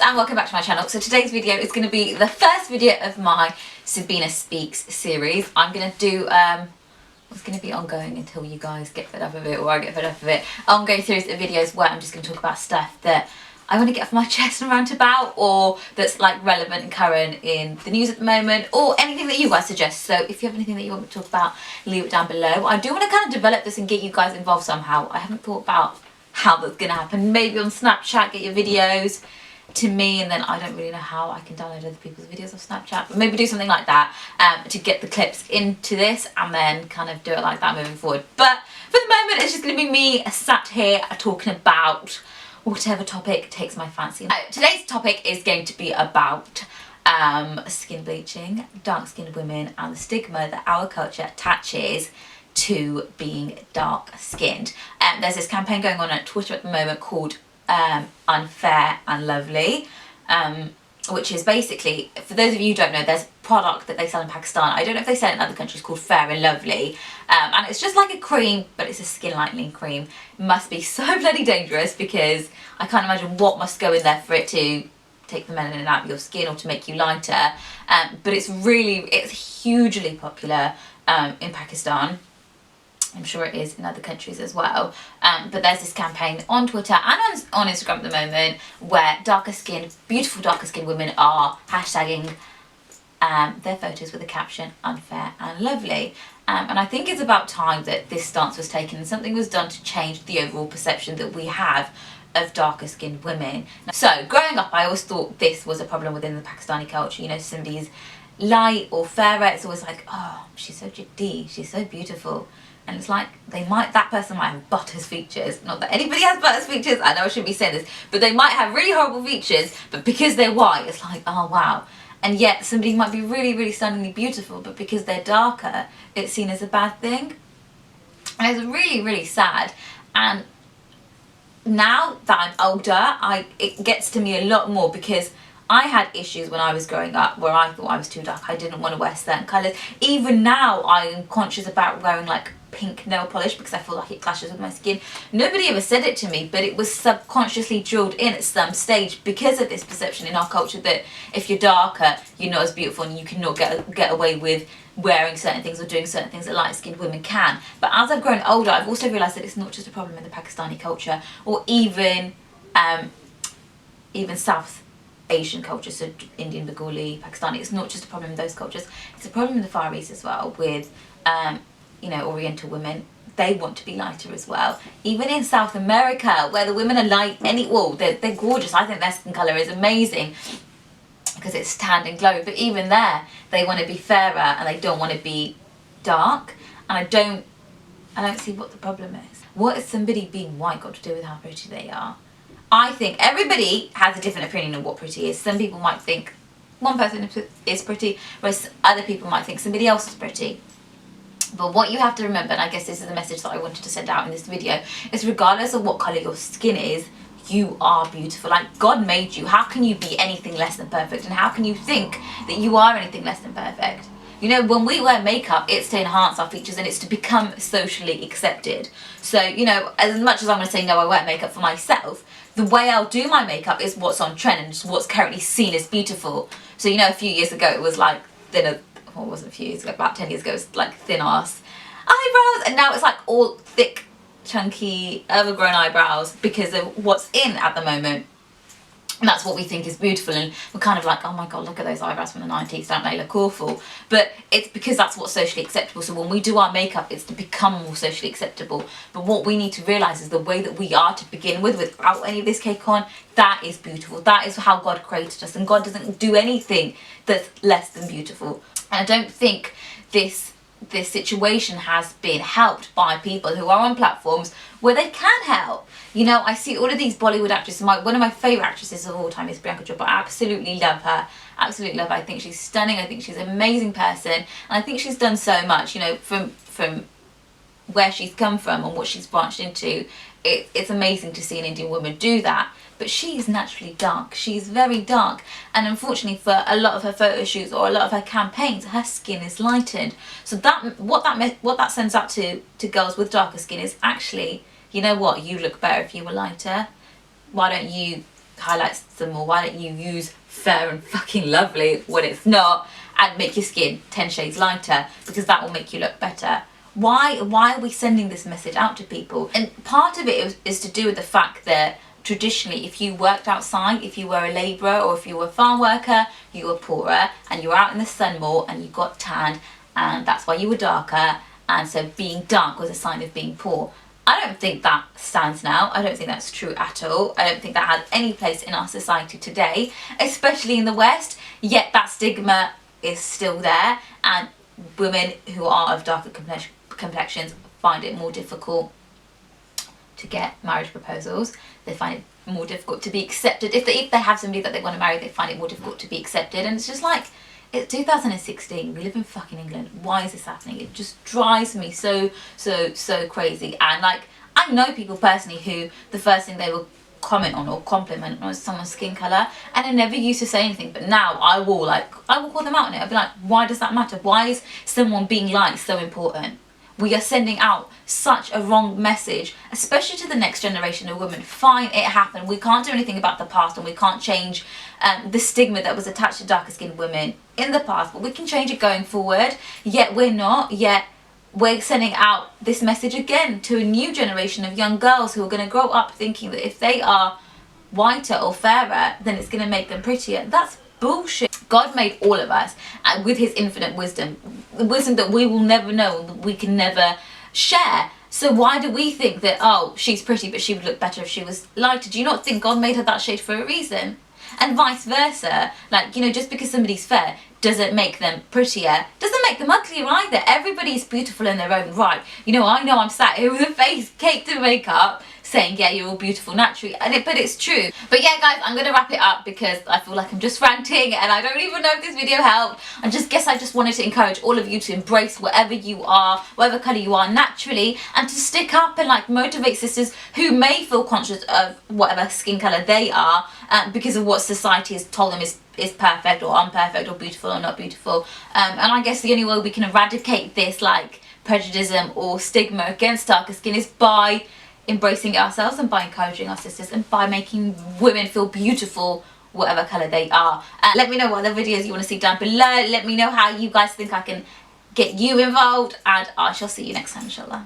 and welcome back to my channel. So today's video is going to be the first video of my Sabina Speaks series. I'm going to do, it's going to be ongoing until you guys get fed up of it or I get fed up of it. Ongoing series of videos where I'm just going to talk about stuff that I want to get off my chest and rant about, or that's like relevant and current in the news at the moment, or anything that you guys suggest. So if you have anything that you want me to talk about, leave it down below. I do want to kind of develop this and get you guys involved somehow. I haven't thought about how that's going to happen. Maybe on Snapchat, get your videos to me, and then I don't really know how I can download other people's videos off Snapchat, but maybe do something like that to get the clips into this and then kind of do it like that moving forward. But for the moment, it's just going to be me sat here talking about whatever topic takes my fancy. Today's topic is going to be about skin bleaching, dark-skinned women, and the stigma that our culture attaches to being dark-skinned. There's this campaign going on Twitter at the moment called Unfair and Lovely, which is basically, for those of you who don't know, there's a product that they sell in Pakistan. I don't know if they sell it in other countries, called Fair and Lovely, and it's just like a cream, but it's a skin lightening cream. It must be so bloody dangerous, because I can't imagine what must go in there for it to take the melanin out of your skin or to make you lighter, but it's hugely popular in Pakistan. I'm sure it is in other countries as well, but there's this campaign on Twitter and on Instagram at the moment where beautiful darker skinned women are hashtagging their photos with the caption "Unfair and Lovely," and I think it's about time that this stance was taken and something was done to change the overall perception that we have of darker skinned women. So growing up, I always thought this was a problem within the Pakistani culture. You know, somebody's light or fairer, it's always like, oh, she's so jaddi, she's so beautiful. And it's like, that person might have butters features. Not that anybody has butters features, I know I shouldn't be saying this, but they might have really horrible features, but because they're white, it's like, oh wow. And yet somebody might be really, really stunningly beautiful, but because they're darker, it's seen as a bad thing. And it's really, really sad. And now that I'm older, it gets to me a lot more, because I had issues when I was growing up where I thought I was too dark. I didn't want to wear certain colours. Even now, I am conscious about wearing like pink nail polish because I feel like it clashes with my skin. Nobody ever said it to me, but it was subconsciously drilled in at some stage because of this perception in our culture that if you're darker, you're not as beautiful and you cannot get away with wearing certain things or doing certain things that light-skinned women can. But as I've grown older, I've also realised that it's not just a problem in the Pakistani culture, or even South Asian cultures, so Indian, Bengali, Pakistani. It's not just a problem in those cultures, it's a problem in the Far East as well with you know, Oriental women. They want to be lighter as well. Even in South America, where the women are light, they're gorgeous. I think their skin colour is amazing because it's tanned and glowing, but even there they want to be fairer and they don't want to be dark, and I don't see what the problem is. What is somebody being white got to do with how pretty they are? I think everybody has a different opinion of what pretty is. Some people might think one person is pretty, whereas other people might think somebody else is pretty. But what you have to remember, and I guess this is the message that I wanted to send out in this video, is regardless of what colour your skin is, you are beautiful. Like, God made you. How can you be anything less than perfect? And how can you think that you are anything less than perfect? You know, when we wear makeup, it's to enhance our features and it's to become socially accepted. So, you know, as much as I'm going to say no, I wear makeup for myself, the way I'll do my makeup is what's on trend and what's currently seen as beautiful. So, you know, a few years ago it was like thinner, well, it wasn't a few years ago, about 10 years ago, it was like thin ass eyebrows, and now it's like all thick, chunky, overgrown eyebrows because of what's in at the moment. And that's what we think is beautiful, and we're kind of like, oh my god, look at those eyebrows from the 90s, don't they look awful? But it's because that's what's socially acceptable. So when we do our makeup, it's to become more socially acceptable. But what we need to realise is the way that we are to begin with, without any of this cake on, that is beautiful. That is how God created us, and God doesn't do anything that's less than beautiful. And I don't think this situation has been helped by people who are on platforms where they can help. You know, I see all of these Bollywood actresses. One of my favourite actresses of all time is Priyanka Chopra. I absolutely love her. Absolutely love her. I think she's stunning. I think she's an amazing person. And I think she's done so much, you know, from where she's come from and what she's branched into. It's amazing to see an Indian woman do that. But she is naturally dark. She's very dark. And unfortunately, for a lot of her photo shoots or a lot of her campaigns, her skin is lightened. So what that sends out to girls with darker skin is actually, you know what, you look better if you were lighter. Why don't you highlights some more? Why don't you use fair and fucking lovely when it's not, and make your skin 10 shades lighter, because that will make you look better? Why are we sending this message out to people? And part of it is to do with the fact that traditionally, if you worked outside, if you were a labourer or if you were a farm worker, you were poorer and you were out in the sun more and you got tanned, and that's why you were darker, and so being dark was a sign of being poor. I don't think that stands now. I don't think that's true at all. I don't think that has any place in our society today, especially in the West, yet that stigma is still there, and women who are of darker complexions find it more difficult to get marriage proposals. They find it more difficult to be accepted. If they have somebody that they want to marry, they find it more difficult to be accepted. And it's just like, it's 2016, we live in fucking England. Why is this happening? It just drives me so crazy. And like, I know people personally who the first thing they will comment on or compliment on is someone's skin colour, and I never used to say anything, but now I will call them out on it. I'll be like, why does that matter? Why is someone being light so important? We are sending out such a wrong message, especially to the next generation of women. Fine, it happened. We can't do anything about the past, and we can't change the stigma that was attached to darker skinned women in the past, but we can change it going forward. Yet we're not. Yet we're sending out this message again to a new generation of young girls who are going to grow up thinking that if they are whiter or fairer, then it's going to make them prettier. That's bullshit. God made all of us with his infinite wisdom, wisdom that we will never know, that we can never share. So why do we think that, oh, she's pretty but she would look better if she was lighter? Do you not think God made her that shade for a reason? And vice versa. Like, you know, just because somebody's fair doesn't make them prettier, doesn't make them uglier either. Everybody's beautiful in their own right. You know I'm sat here with a face caked in makeup saying, yeah, you're all beautiful naturally, but it's true. But yeah, guys, I'm gonna wrap it up because I feel like I'm just ranting and I don't even know if this video helped. I just wanted to encourage all of you to embrace whatever you are, whatever colour you are naturally, and to stick up and like motivate sisters who may feel conscious of whatever skin colour they are because of what society has told them is perfect or unperfect or beautiful or not beautiful. And I guess the only way we can eradicate this like prejudice or stigma against darker skin is by embracing it ourselves, and by encouraging our sisters, and by making women feel beautiful whatever colour they are. Let me know what other videos you want to see down below. Let me know how you guys think I can get you involved, and I shall see you next time, inshallah.